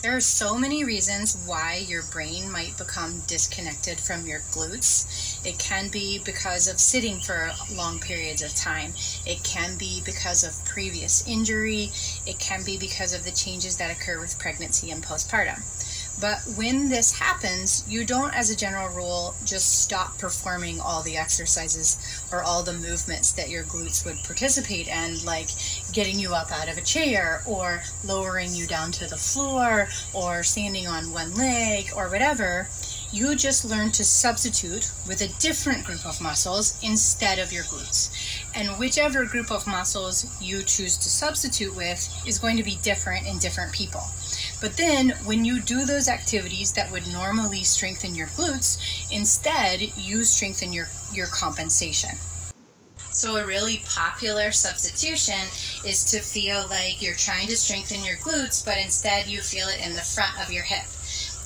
There are so many reasons why your brain might become disconnected from your glutes. It can be because of sitting for long periods of time. It can be because of previous injury. It can be because of the changes that occur with pregnancy and postpartum. But when this happens, you don't, as a general rule, just stop performing all the exercises or all the movements that your glutes would participate in, like getting you up out of a chair or lowering you down to the floor or standing on one leg or whatever. You just learn to substitute with a different group of muscles instead of your glutes. And whichever group of muscles you choose to substitute with is going to be different in different people. But then when you do those activities that would normally strengthen your glutes, instead you strengthen your compensation. So a really popular substitution is to feel like you're trying to strengthen your glutes, but instead you feel it in the front of your hip.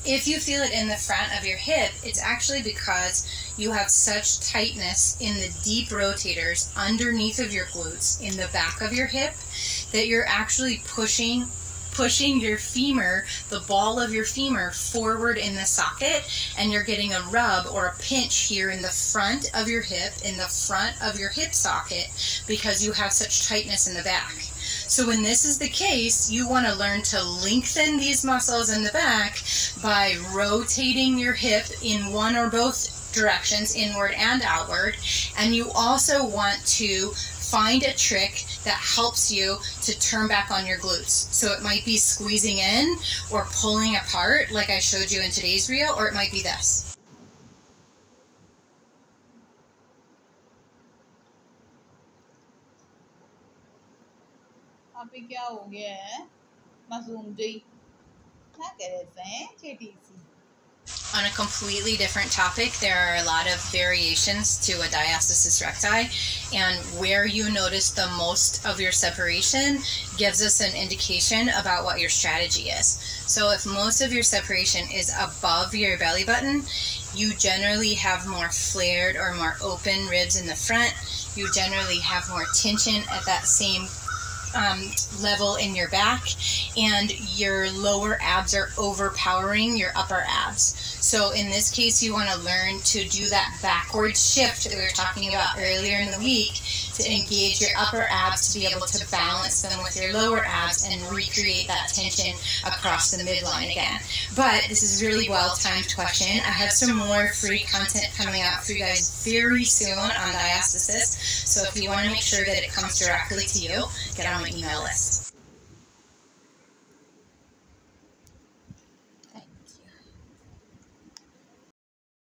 If you feel it in the front of your hip, it's actually because you have such tightness in the deep rotators underneath of your glutes in the back of your hip that you're actually pushing your femur, the ball of your femur, forward in the socket, and you're getting a rub or a pinch here in the front of your hip, in the front of your hip socket, because you have such tightness in the back. So when this is the case, you want to learn to lengthen these muscles in the back by rotating your hip in one or both directions, inward and outward, and you also want to find a trick that helps you to turn back on your glutes. So it might be squeezing in or pulling apart like I showed you in today's reel, or it might be this. अभी क्या हो गया है मासूम जी क्या कर रहे हैं चेटी सी. On a completely different topic, there are a lot of variations to a diastasis recti, and where you notice the most of your separation gives us an indication about what your strategy is. So if most of your separation is above your belly button, you generally have more flared or more open ribs in the front. You generally have more tension at that same level in your back, and your lower abs are overpowering your upper abs. So in this case, you want to learn to do that backward shift that we were talking about earlier in the week to engage your upper abs to be able to balance them with your lower abs and recreate that tension across the midline again. But this is a really well-timed question. I have some more free content coming out for you guys very soon on diastasis. So if you want to make sure that it comes directly to you, get on my email list.